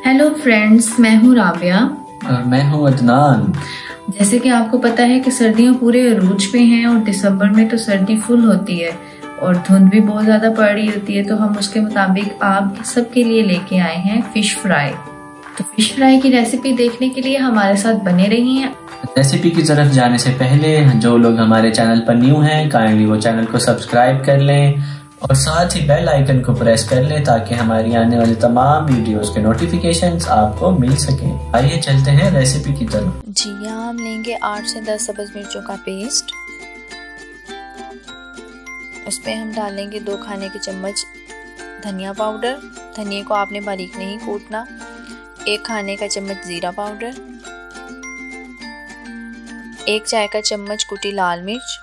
Hello friends, मैं हूँ राबिया और मैं हूँ अदनान। जैसे कि आपको पता है कि सर्दियाँ पूरे अरूज पे हैं और दिसंबर में तो सर्दी फुल होती है और धुंध भी बहुत ज़्यादा पड़ रही होती है। तो हम उसके मुताबिक आप सबके लिए लेके आए हैं फिश फ्राई। तो फिश फ्राई की रेसिपी देखने के लिए हमारे साथ बने रहिए। रेसिपी की तरफ जाने से पहले जो लोग हमारे चैनल पर न्यू हैं, काइंडली वो चैनल को सब्सक्राइब कर लें और साथ ही बेल आइकन को प्रेस कर लें ताकि हमारी आने वाली तमाम वीडियोस के नोटिफिकेशंस आपको मिल सकें। आइए चलते हैं रेसिपी की तरफ। जी, यहाँ हम लेंगे 8 से 10 सब्ज़ मिर्चों का पेस्ट। उसमें हम डालेंगे 2 खाने के चम्मच धनिया पाउडर। धनिया को आपने बारीक नहीं कूटना। 1 खाने का चम्मच जीरा पाउडर, 1 चाय का चम्मच कुटी लाल मिर्च,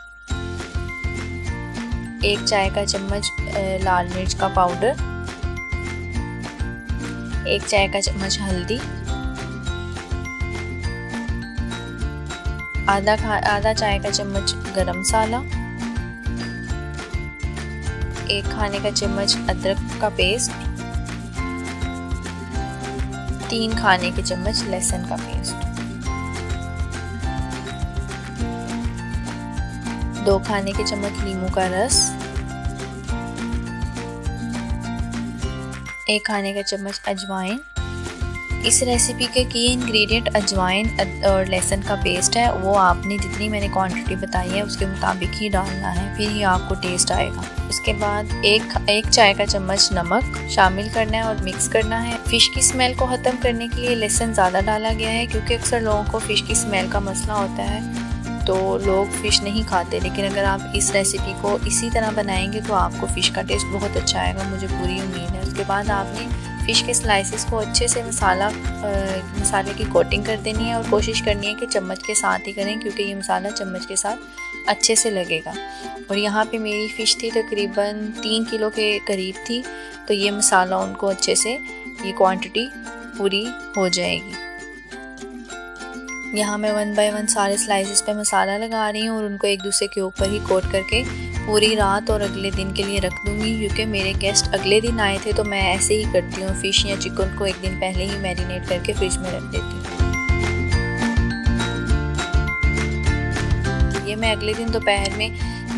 1 चाय का चम्मच लाल मिर्च का पाउडर, 1 चाय का चम्मच हल्दी, आधा चाय का चम्मच गरम मसाला, 1 खाने का चम्मच अदरक का पेस्ट, 3 खाने के चम्मच लहसुन का पेस्ट, 2 खाने के चम्मच नींबू का रस, 1 खाने का चम्मच अजवाइन। इस रेसिपी के की इंग्रेडिएंट अजवाइन और लहसुन का पेस्ट है। वो आपने जितनी मैंने क्वांटिटी बताई है उसके मुताबिक ही डालना है, फिर ही आपको टेस्ट आएगा। उसके बाद एक चाय का चम्मच नमक शामिल करना है और मिक्स करना है। फ़िश की स्मेल को ख़त्म करने के लिए लहसुन ज़्यादा डाला गया है क्योंकि अक्सर लोगों को फ़िश की स्मेल का मसला होता है तो लोग फ़िश नहीं खाते। लेकिन अगर आप इस रेसिपी को इसी तरह बनाएंगे तो आपको फ़िश का टेस्ट बहुत अच्छा आएगा, मुझे पूरी उम्मीद है। उसके बाद आपने फ़िश के स्लाइसेस को अच्छे से मसाले की कोटिंग कर देनी है और कोशिश करनी है कि चम्मच के साथ ही करें क्योंकि ये मसाला चम्मच के साथ अच्छे से लगेगा। और यहाँ पे मेरी फ़िश थी तकरीबन 3 किलो के करीब थी, तो ये मसाला उनको अच्छे से ये क्वांटिटी पूरी हो जाएगी। यहाँ मैं 1 बाय 1 सारे स्लाइसेस पे मसाला लगा रही हूँ और उनको एक दूसरे के ऊपर ही कोट करके पूरी रात और अगले दिन के लिए रख दूँगी क्योंकि मेरे गेस्ट अगले दिन आए थे तो मैं ऐसे ही करती हूँ। फ़िश या चिकन को एक दिन पहले ही मैरिनेट करके फ्रिज में रख देती हूँ। ये मैं अगले दिन दोपहर में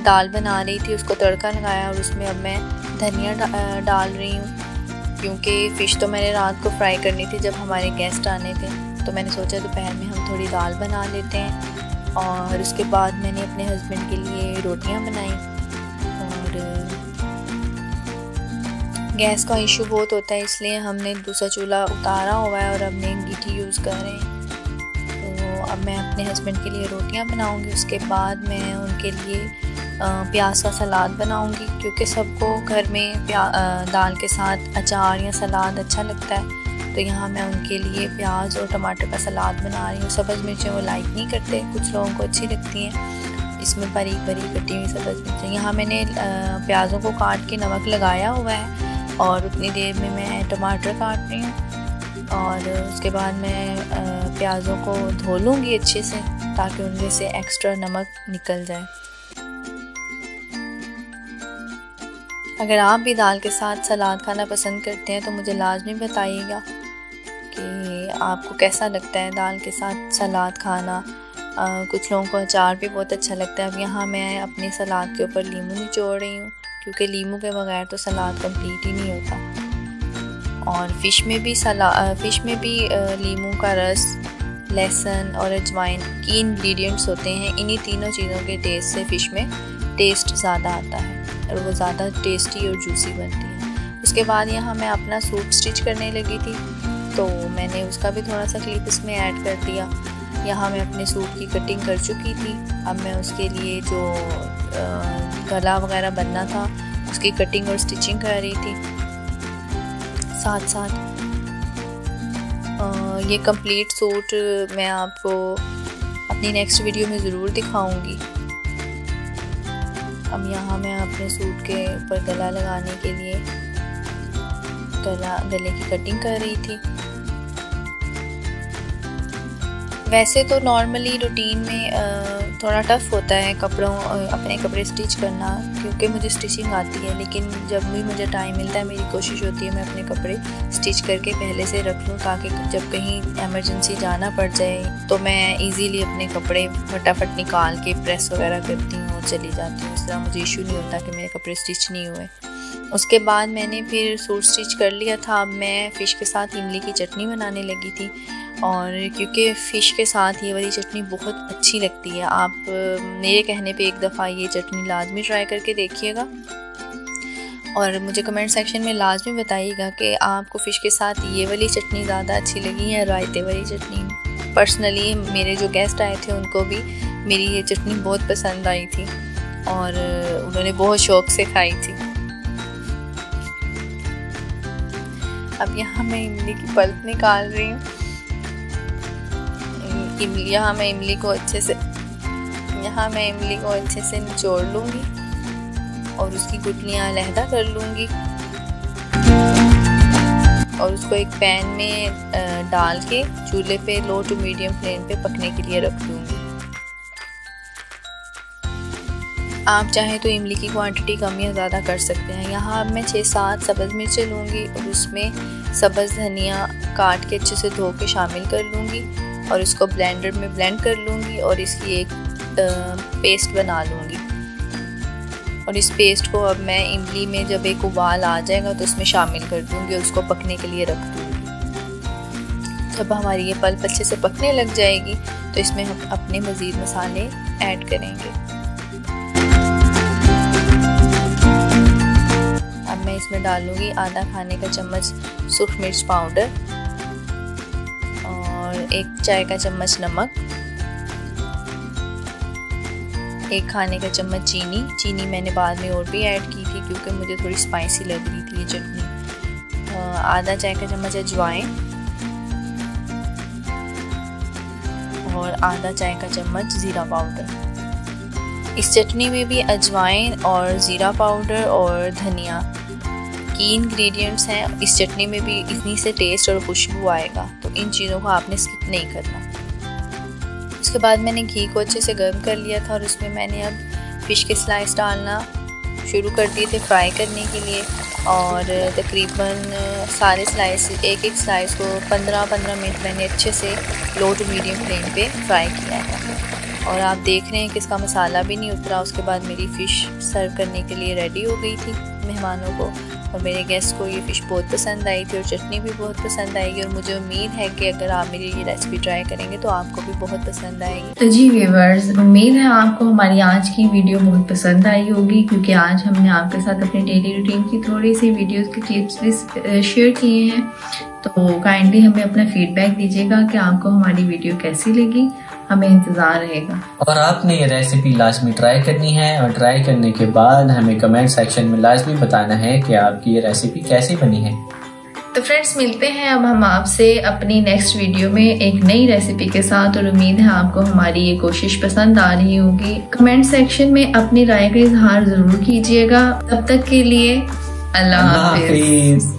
दाल बना रही थी, उसको तड़का लगाया और उसमें अब मैं धनिया डाल रही हूँ क्योंकि फ़िश तो मैंने रात को फ्राई करनी थी जब हमारे गेस्ट आने थे, तो मैंने सोचा दोपहर में हम थोड़ी दाल बना लेते हैं। और उसके बाद मैंने अपने हस्बैंड के लिए रोटियां बनाई। और गैस का इशू बहुत होता है इसलिए हमने दूसरा चूल्हा उतारा हुआ है और अब मैं अंगीठी यूज़ कर रहे हैं। तो अब मैं अपने हस्बैंड के लिए रोटियां बनाऊंगी। उसके बाद मैं उनके लिए प्याज का सलाद बनाऊंगी क्योंकि सबको घर में दाल के साथ अचार या सलाद अच्छा लगता है। तो यहाँ मैं उनके लिए प्याज और टमाटर का सलाद बना रही हूँ। सब्ज़ मिर्चें वो लाइक नहीं करते, कुछ लोगों को अच्छी लगती हैं। इसमें बारीक बारीक कटी हुई सब्ज़ मिर्चें। यहाँ मैंने प्याज़ों को काट के नमक लगाया हुआ है और उतनी देर में मैं टमाटर काट रही हूँ। और उसके बाद मैं प्याज़ों को धो लूँगी अच्छे से ताकि उनमें से एक्स्ट्रा नमक निकल जाए। अगर आप भी दाल के साथ सलाद खाना पसंद करते हैं तो मुझे लाजमी बताइएगा कि आपको कैसा लगता है दाल के साथ सलाद खाना। कुछ लोगों को अचार भी बहुत अच्छा लगता है। अब यहाँ मैं अपने सलाद के ऊपर नींबू निचोड़ रही हूँ क्योंकि नींबू के बगैर तो सलाद कंप्लीट ही नहीं होता। और फ़िश में भी नींबू का रस, लहसुन और अजवाइन की इंग्रेडिएंट्स होते हैं। इन्हीं तीनों चीज़ों के टेस्ट से फ़िश में टेस्ट ज़्यादा आता है और वो ज़्यादा टेस्टी और जूसी बनती है। उसके बाद यहाँ मैं अपना सूट स्टिच करने लगी थी तो मैंने उसका भी थोड़ा सा क्लिप इसमें ऐड कर दिया। यहाँ मैं अपने सूट की कटिंग कर चुकी थी। अब मैं उसके लिए जो गला वगैरह बनना था उसकी कटिंग और स्टिचिंग कर रही थी। साथ साथ ये कंप्लीट सूट मैं आपको अपनी नेक्स्ट वीडियो में ज़रूर दिखाऊंगी। अब यहाँ मैं अपने सूट के ऊपर गला लगाने के लिए गले की कटिंग कर रही थी। वैसे तो नॉर्मली रूटीन में थोड़ा टफ़ होता है अपने कपड़े स्टिच करना, क्योंकि मुझे स्टिचिंग आती है, लेकिन जब भी मुझे टाइम मिलता है मेरी कोशिश होती है मैं अपने कपड़े स्टिच करके पहले से रख लूँ, ताकि जब कहीं इमरजेंसी जाना पड़ जाए तो मैं इजीली अपने कपड़े फटाफट निकाल के प्रेस वगैरह करती हूँ और चली जाती हूँ। इस तरह मुझे इशू नहीं होता कि मेरे कपड़े स्टिच नहीं हुए। उसके बाद मैंने फिर सूट स्टिच कर लिया था। अब मैं फ़िश के साथ इमली की चटनी बनाने लगी थी, और क्योंकि फ़िश के साथ ये वाली चटनी बहुत अच्छी लगती है। आप मेरे कहने पे एक दफ़ा ये चटनी लाजमी ट्राई करके देखिएगा, और मुझे कमेंट सेक्शन में लाजमी बताइएगा कि आपको फ़िश के साथ ये वाली चटनी ज़्यादा अच्छी लगी या रायते वाली चटनी। पर्सनली मेरे जो गेस्ट आए थे उनको भी मेरी ये चटनी बहुत पसंद आई थी और उन्होंने बहुत शौक़ से खाई थी। अब यहाँ मैं इमली की पल्प निकाल रही हूँ। यहाँ मैं इमली को अच्छे से निचोड़ लूँगी और उसकी गुठलियाँ अलहदा कर लूँगी, और उसको एक पैन में डाल के चूल्हे पे लो टू मीडियम फ्लेम पे पकने के लिए रख दूँगी। आप चाहें तो इमली की क्वांटिटी कम या ज़्यादा कर सकते हैं। यहाँ अब मैं 6-7 सब्ज़ मिर्चें लूँगी और उसमें सब्ज़ धनिया काट के अच्छे से धो के शामिल कर लूँगी और इसको ब्लेंडर में ब्लेंड कर लूँगी और इसकी एक पेस्ट बना लूँगी। और इस पेस्ट को अब मैं इमली में जब एक उबाल आ जाएगा तो उसमें शामिल कर दूँगी और उसको पकने के लिए रख दूँगी। जब हमारी ये पल्प अच्छे से पकने लग जाएगी तो इसमें हम अपने मज़ीद मसाले ऐड करेंगे। अब मैं इसमें डालूँगी आधा खाने का चम्मच सूख मिर्च पाउडर और 1 चाय का चम्मच नमक, 1 खाने का चम्मच चीनी मैंने बाद में और भी ऐड की थी क्योंकि मुझे थोड़ी स्पाइसी लग रही थी ये चटनी। आधा चाय का चम्मच अजवाइन और आधा चाय का चम्मच ज़ीरा पाउडर। इस चटनी में भी अजवाइन और ज़ीरा पाउडर और धनिया की इंग्रेडिएंट्स हैं। इस चटनी में भी इतनी से टेस्ट और खुशबू आएगा, तो इन चीज़ों को आपने स्किप नहीं करना। उसके बाद मैंने घी को अच्छे से गर्म कर लिया था और उसमें मैंने अब फ़िश के स्लाइस डालना शुरू कर दिए थे फ्राई करने के लिए, और तकरीबन सारे स्लाइस एक स्लाइस को 15-15 मिनट मैंने अच्छे से लो टू मीडियम फ्लेम पे फ्राई किया था। और आप देख रहे हैं कि इसका मसाला भी नहीं उतरा। उसके बाद मेरी फ़िश सर्व करने के लिए रेडी हो गई थी मेहमानों को, और मेरे गेस्ट को ये फ़िश बहुत पसंद आई थी और चटनी भी बहुत पसंद आएगी। और मुझे उम्मीद है कि अगर आप मेरी ये रेसिपी ट्राई करेंगे तो आपको भी बहुत पसंद आएगी। तो जी व्यूअर्स, उम्मीद है आपको हमारी आज की वीडियो बहुत पसंद आई होगी, क्योंकि आज हमने आपके साथ अपने डेली रूटीन की थोड़ी सी वीडियोस के क्लिप्स भी शेयर किए हैं। तो काइंडली हमें अपना फीडबैक दीजिएगा कि आपको हमारी वीडियो कैसी लगी, हमें इंतज़ार रहेगा। और आपने ये रेसिपी लाजमी ट्राई करनी है, और ट्राई करने के बाद हमें कमेंट सेक्शन में लाजमी बताना है कि आपकी ये रेसिपी कैसी बनी है। तो फ्रेंड्स, मिलते हैं अब हम आपसे अपनी नेक्स्ट वीडियो में एक नई रेसिपी के साथ, और उम्मीद है आपको हमारी ये कोशिश पसंद आ रही होगी। कमेंट सेक्शन में अपनी राय का इजहार जरूर कीजिएगा। तब तक के लिए अल्लाह हाफिज।